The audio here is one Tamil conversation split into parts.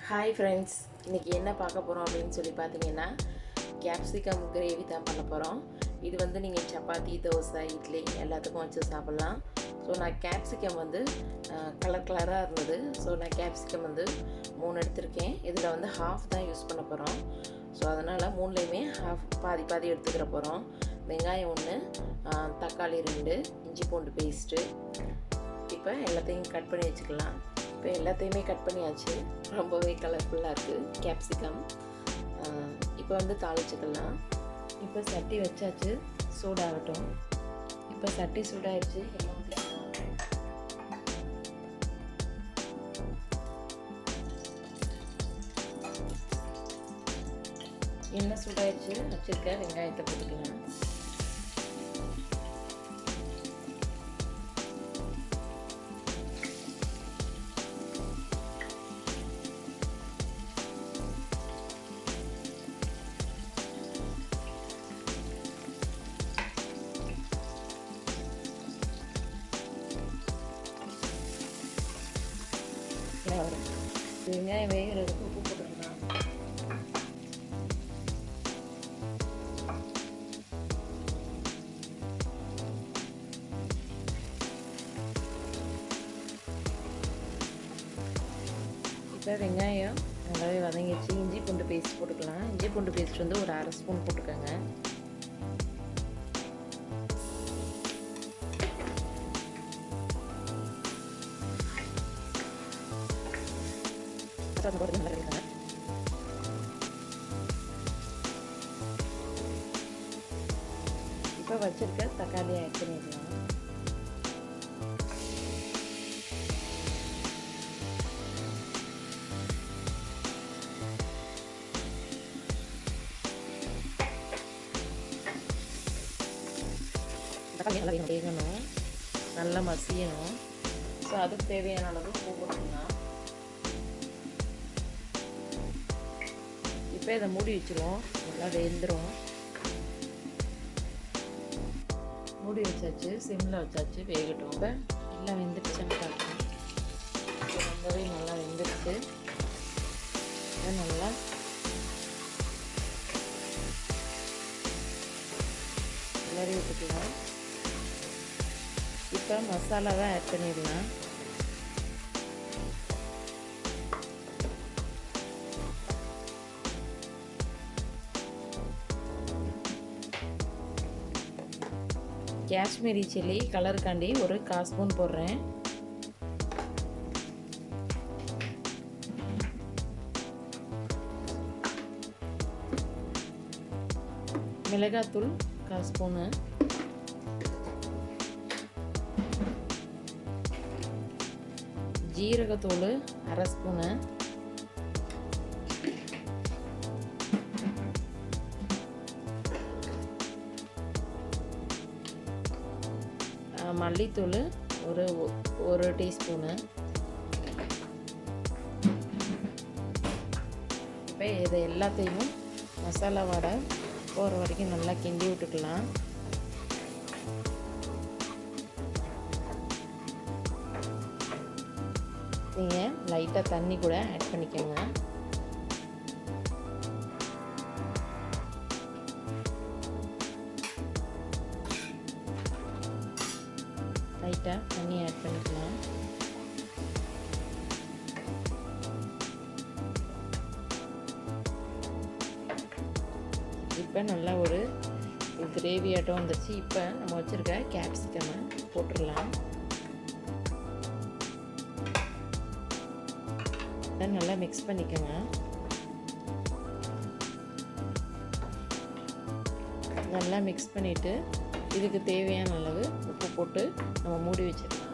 ஹாய் ஃப்ரெண்ட்ஸ், இன்றைக்கி என்ன பார்க்க போகிறோம் அப்படின்னு சொல்லி பார்த்தீங்கன்னா கேப்சிகம் கிரேவி தான் பண்ண போகிறோம். இது வந்து நீங்கள் சப்பாத்தி, தோசை, இட்லி எல்லாத்துக்கும் வச்சு சாப்பிட்லாம். ஸோ நான் கேப்சிகம் வந்து கலராக இருந்தது. ஸோ நான் கேப்சிகம் வந்து 3 எடுத்திருக்கேன். இதில் வந்து ஹாஃப் தான் யூஸ் பண்ண போகிறோம். ஸோ அதனால் 3லேயுமே பாதி எடுத்துக்கிற போகிறோம். வெங்காயம் 1, தக்காளி 2, இஞ்சி பூண்டு பேஸ்ட்டு. இப்போ எல்லாத்தையும் கட் பண்ணி வச்சுக்கலாம். இப்போ எல்லாத்தையுமே கட் பண்ணியாச்சு. ரொம்பவே கலர்ஃபுல்லாக இருக்குது கேப்சிகம். இப்போ வந்து தாளிச்சுக்கலாம். இப்போ சட்டி வச்சாச்சு, சூடாகட்டும். இப்போ சட்டி சூடாகிடுச்சு. எண்ணெய் சூடாகிடுச்சு. வச்சுருக்க வெங்காயத்தை போட்டுக்கலாம். வெங்காயம் வேகிறதுக்கு உப்பு போட்டுக்கலாம். இப்போ வெங்காயம் நல்லாவே வதங்கிடுச்சு. இஞ்சி பூண்டு பேஸ்ட் போட்டுக்கலாம். இஞ்சி பூண்டு பேஸ்ட் வந்து ஒரு 1/2 ஸ்பூன் போட்டுக்கோங்க. இப்போ வச்சிருக்க தக்காளி ஆட் பண்ணிடலாம். தக்காளி நல்லா வேகணும், நல்லா மசியணும். ஸோ அதுக்கு தேவையான அளவு உப்பு போட்டுக்கலாம். இப்போ இதை மூடி வச்சிடும். நல்லா வெந்துடும். மூடி வச்சாச்சு, சிம்மில் வச்சாச்சு, வேகட்டும். இப்போ எல்லாம் வெந்துடுச்சுன்னு பார்க்கணும். ரொம்பவே நல்லா வெந்துடுச்சு. நல்லா கிளறி விட்டுக்கலாம். இப்போ மசாலாவை ஆட் பண்ணிடலாம். காஷ்மீரி சில்லி கலருக்காண்டி ஒரு 1/4 ஸ்பூன் போடுறேன். மிளகாத்தூள் 1/4 ஸ்பூனு. ஜீரகத்தூள் 1/2 ஸ்பூனு. மல்லித்தூள் ஒரு டீஸ்பூனு. இப்போ இதை எல்லாத்தையும் மசாலா வடை போகிற வரைக்கும் நல்லா கிண்டி விட்டுக்கலாம். நீங்கள் லைட்டாக தண்ணி கூட ஆட் பண்ணிக்கோங்க. லைட்டாக தண்ணி ஆட் பண்ணிக்கலாம். இப்போ நல்லா ஒரு கிரேவி ஆட்டம் வந்துருச்சு. இப்போ நம்ம வச்சுருக்க கேப்சிகமை போட்டுடலாம். அதை நல்லா மிக்ஸ் பண்ணிக்கோங்க. நல்லா மிக்ஸ் பண்ணிவிட்டு இதுக்கு தேவையான அளவு உப்பு போட்டு நம்ம மூடி வச்சிடலாம்.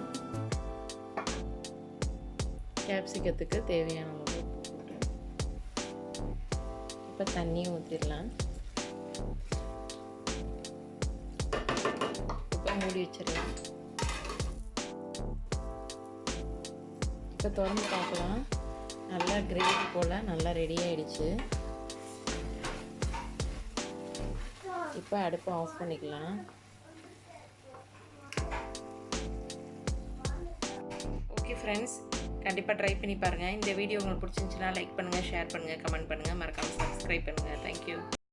கேப்சிகத்துக்கு தேவையான அளவு உப்பு போட்டு இப்போ தண்ணியும் ஊற்றிடலாம். இப்போ மூடி வச்சிடலாம். இப்போ திறந்து பார்க்கலாம். நல்லா கிரேவி போல் நல்லா ரெடி ஆகிடுச்சு. இப்போ அடுப்பை ஆஃப் பண்ணிக்கலாம். ஓகே ஃப்ரெண்ட்ஸ், கண்டிப்பாக ட்ரை பண்ணி பாருங்கள். இந்த வீடியோ உங்களுக்கு பிடிச்சிருந்துச்சுன்னா லைக் பண்ணுங்கள், ஷேர் பண்ணுங்கள், கமெண்ட் பண்ணுங்கள், மறக்காமல் சப்ஸ்கிரைப் பண்ணுங்கள். தேங்க்யூ.